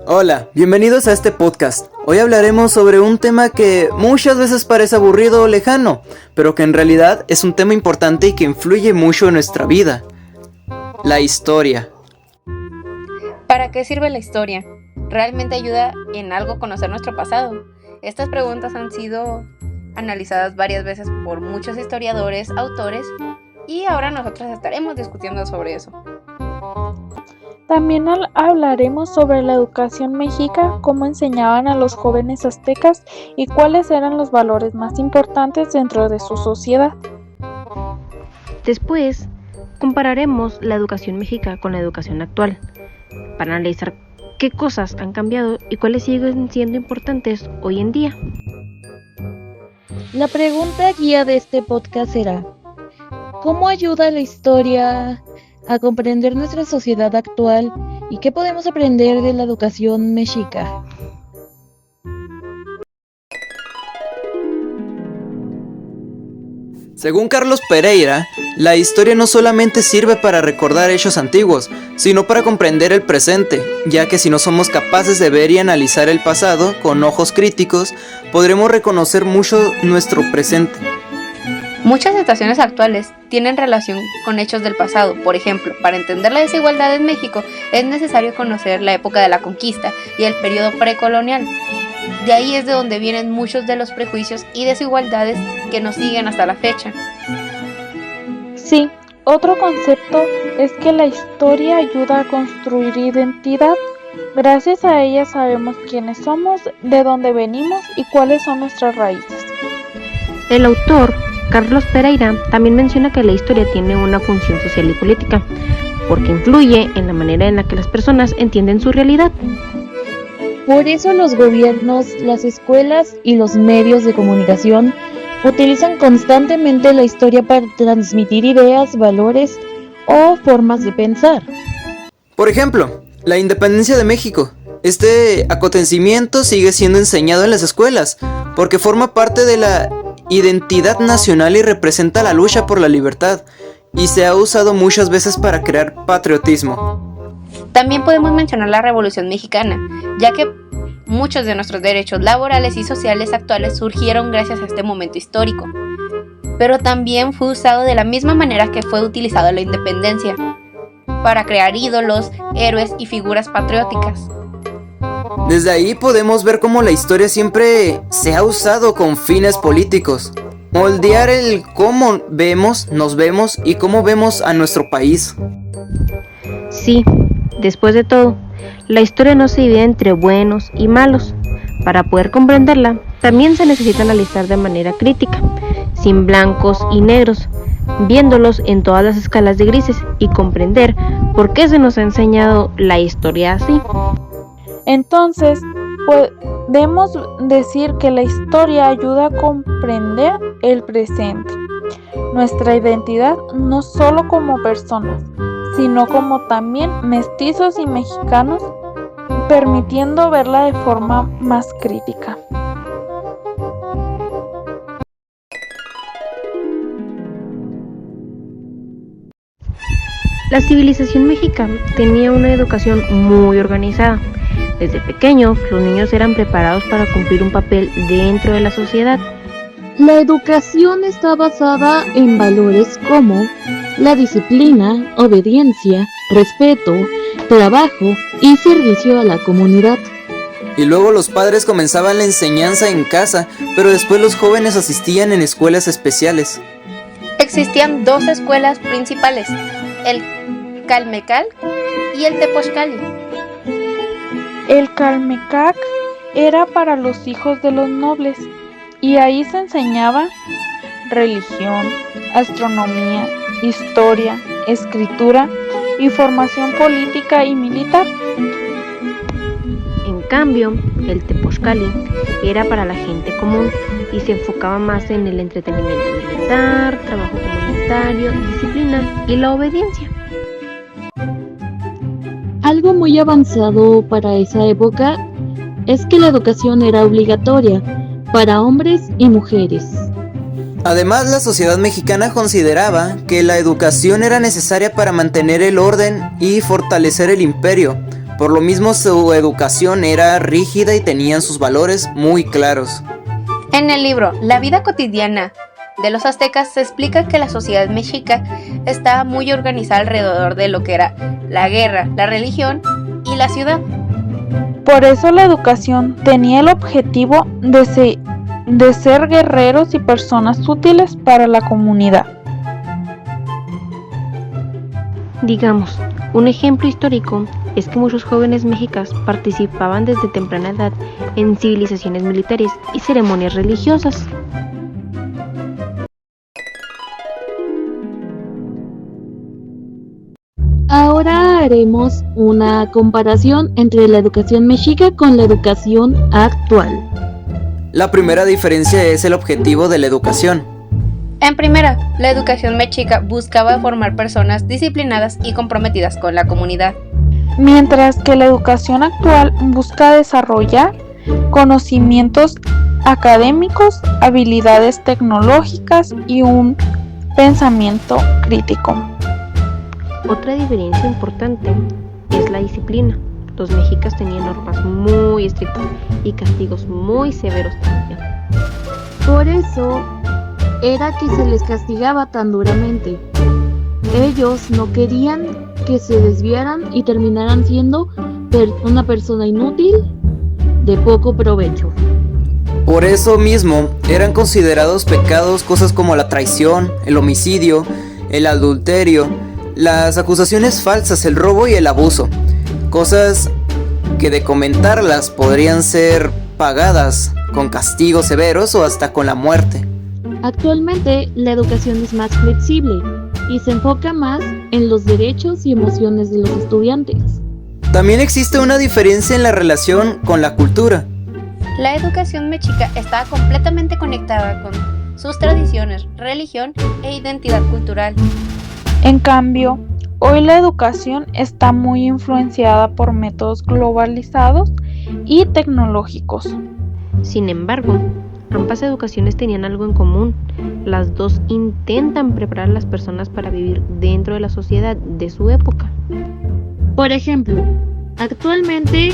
Hola, bienvenidos a este podcast. Hoy hablaremos sobre un tema que muchas veces parece aburrido o lejano, pero que en realidad es un tema importante y que influye mucho en nuestra vida. La historia. ¿Para qué sirve la historia? ¿Realmente ayuda en algo conocer nuestro pasado? Estas preguntas han sido analizadas varias veces por muchos historiadores, autores, y ahora nosotros estaremos discutiendo sobre eso. También hablaremos sobre la educación mexica, cómo enseñaban a los jóvenes aztecas y cuáles eran los valores más importantes dentro de su sociedad. Después, compararemos la educación mexica con la educación actual, para analizar qué cosas han cambiado y cuáles siguen siendo importantes hoy en día. La pregunta guía de este podcast será: ¿cómo ayuda la historia a comprender nuestra sociedad actual y qué podemos aprender de la educación mexica? Según Carlos Pereira, la historia no solamente sirve para recordar hechos antiguos, sino para comprender el presente, ya que si no somos capaces de ver y analizar el pasado con ojos críticos, podremos reconocer mucho nuestro presente. Muchas situaciones actuales tienen relación con hechos del pasado. Por ejemplo, para entender la desigualdad en México es necesario conocer la época de la conquista y el periodo precolonial. De ahí es de donde vienen muchos de los prejuicios y desigualdades que nos siguen hasta la fecha. Sí, otro concepto es que la historia ayuda a construir identidad. Gracias a ella sabemos quiénes somos, de dónde venimos y cuáles son nuestras raíces. El autor Carlos Pereira también menciona que la historia tiene una función social y política, porque influye en la manera en la que las personas entienden su realidad. Por eso los gobiernos, las escuelas y los medios de comunicación utilizan constantemente la historia para transmitir ideas, valores o formas de pensar. Por ejemplo, la independencia de México. Este acontecimiento sigue siendo enseñado en las escuelas, porque forma parte de la identidad nacional y representa la lucha por la libertad, y se ha usado muchas veces para crear patriotismo. También podemos mencionar la Revolución Mexicana, ya que muchos de nuestros derechos laborales y sociales actuales surgieron gracias a este momento histórico, pero también fue usado de la misma manera que fue utilizado la independencia, para crear ídolos, héroes y figuras patrióticas. Desde ahí podemos ver cómo la historia siempre se ha usado con fines políticos. Moldear el cómo vemos, nos vemos y cómo vemos a nuestro país. Sí, después de todo, la historia no se divide entre buenos y malos. Para poder comprenderla, también se necesita analizar de manera crítica, sin blancos y negros, viéndolos en todas las escalas de grises y comprender por qué se nos ha enseñado la historia así. Entonces, podemos decir que la historia ayuda a comprender el presente, nuestra identidad no solo como personas, sino como también mestizos y mexicanos, permitiendo verla de forma más crítica. La civilización mexicana tenía una educación muy organizada. Desde pequeños, los niños eran preparados para cumplir un papel dentro de la sociedad. La educación está basada en valores como la disciplina, obediencia, respeto, trabajo y servicio a la comunidad. Y luego los padres comenzaban la enseñanza en casa, pero después los jóvenes asistían en escuelas especiales. Existían dos escuelas principales, el Calmecal y el Tepochcali. El Calmecac era para los hijos de los nobles y ahí se enseñaba religión, astronomía, historia, escritura y formación política y militar. En cambio, el Tepochcali era para la gente común y se enfocaba más en el entretenimiento militar, trabajo comunitario, disciplina y la obediencia. Algo muy avanzado para esa época es que la educación era obligatoria para hombres y mujeres. Además, la sociedad mexicana consideraba que la educación era necesaria para mantener el orden y fortalecer el imperio, Por lo mismo su educación era rígida y tenían sus valores muy claros. En el libro La vida cotidiana de los aztecas se explica que la sociedad mexica estaba muy organizada alrededor de lo que era la guerra, la religión y la ciudad. Por eso la educación tenía el objetivo de ser guerreros y personas útiles para la comunidad. Digamos, un ejemplo histórico es que muchos jóvenes mexicas participaban desde temprana edad en civilizaciones militares y ceremonias religiosas. Ahora haremos una comparación entre la educación mexica con la educación actual. La primera diferencia es el objetivo de la educación. En primera, la educación mexica buscaba formar personas disciplinadas y comprometidas con la comunidad. Mientras que la educación actual busca desarrollar conocimientos académicos, habilidades tecnológicas y un pensamiento crítico. Otra diferencia importante es la disciplina. Los mexicas tenían normas muy estrictas y castigos muy severos también. Por eso era que se les castigaba tan duramente. Ellos no querían que se desviaran y terminaran siendo una persona inútil de poco provecho. Por eso mismo eran considerados pecados cosas como la traición, el homicidio, el adulterio, las acusaciones falsas, el robo y el abuso. Cosas que de comentarlas podrían ser pagadas con castigos severos o hasta con la muerte. Actualmente la educación es más flexible y se enfoca más en los derechos y emociones de los estudiantes. También existe una diferencia en la relación con la cultura. La educación mexica estaba completamente conectada con sus tradiciones, religión e identidad cultural. En cambio, hoy la educación está muy influenciada por métodos globalizados y tecnológicos. Sin embargo, ambas educaciones tenían algo en común. Las dos intentan preparar a las personas para vivir dentro de la sociedad de su época. Por ejemplo, actualmente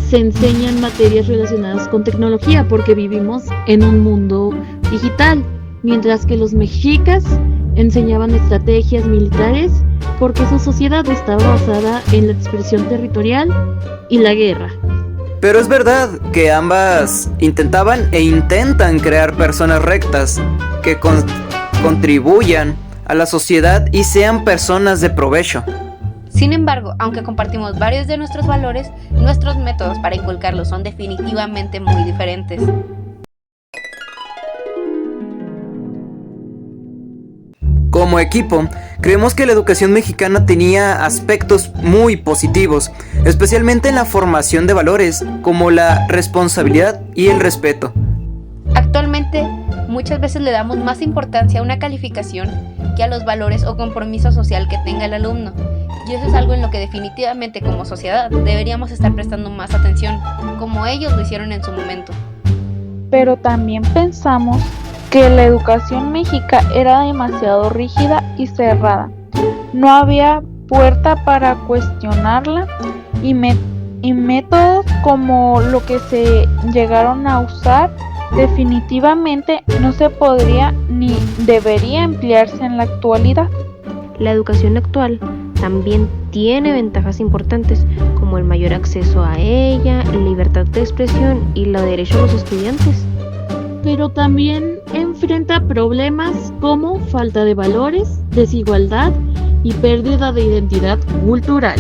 se enseñan materias relacionadas con tecnología porque vivimos en un mundo digital, mientras que los mexicas enseñaban estrategias militares porque su sociedad estaba basada en la expresión territorial y la guerra. Pero es verdad que ambas intentaban e intentan crear personas rectas que contribuyan a la sociedad y sean personas de provecho. Sin embargo, aunque compartimos varios de nuestros valores, nuestros métodos para inculcarlos son definitivamente muy diferentes. Como equipo, creemos que la educación mexicana tenía aspectos muy positivos, especialmente en la formación de valores como la responsabilidad y el respeto. Actualmente, muchas veces le damos más importancia a una calificación que a los valores o compromiso social que tenga el alumno, y eso es algo en lo que definitivamente como sociedad deberíamos estar prestando más atención, como ellos lo hicieron en su momento. Pero también pensamos que la educación mexica era demasiado rígida y cerrada. No había puerta para cuestionarla y métodos como lo que se llegaron a usar definitivamente no se podría ni debería emplearse en la actualidad. La educación actual también tiene ventajas importantes como el mayor acceso a ella, libertad de expresión y los derechos de los estudiantes. Pero también enfrenta problemas como falta de valores, desigualdad y pérdida de identidad cultural.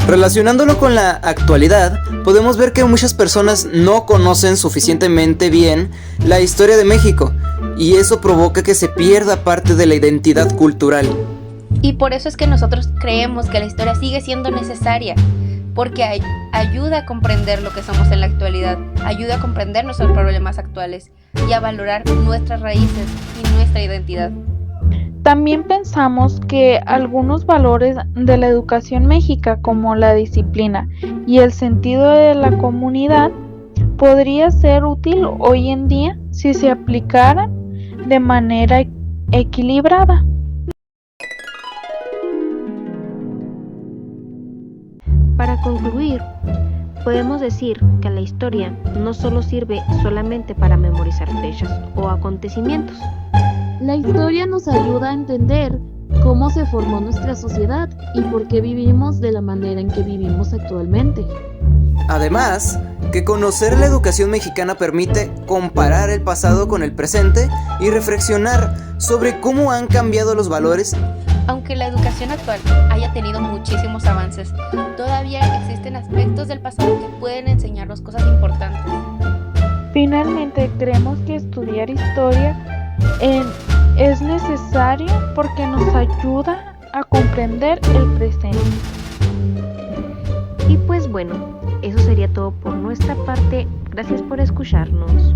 Relacionándolo con la actualidad, podemos ver que muchas personas no conocen suficientemente bien la historia de México, y eso provoca que se pierda parte de la identidad cultural. Y por eso es que nosotros creemos que la historia sigue siendo necesaria, porque ayuda a comprender lo que somos en la actualidad, ayuda a comprender nuestros problemas actuales y a valorar nuestras raíces y nuestra identidad. También pensamos que algunos valores de la educación mexica, como la disciplina y el sentido de la comunidad, podría ser útil hoy en día si se aplicaran de manera equilibrada. Para Para concluir, podemos decir que la historia no solo sirve solamente para memorizar fechas o acontecimientos. La historia nos ayuda a entender cómo se formó nuestra sociedad y por qué vivimos de la manera en que vivimos actualmente. Además, que conocer la educación mexicana permite comparar el pasado con el presente y reflexionar sobre cómo han cambiado los valores. Aunque la educación actual haya tenido muchísimos avances, todavía existen aspectos del pasado que pueden enseñarnos cosas importantes. Finalmente, creemos que estudiar historia es necesario porque nos ayuda a comprender el presente. Y pues bueno, eso sería todo por nuestra parte. Gracias por escucharnos.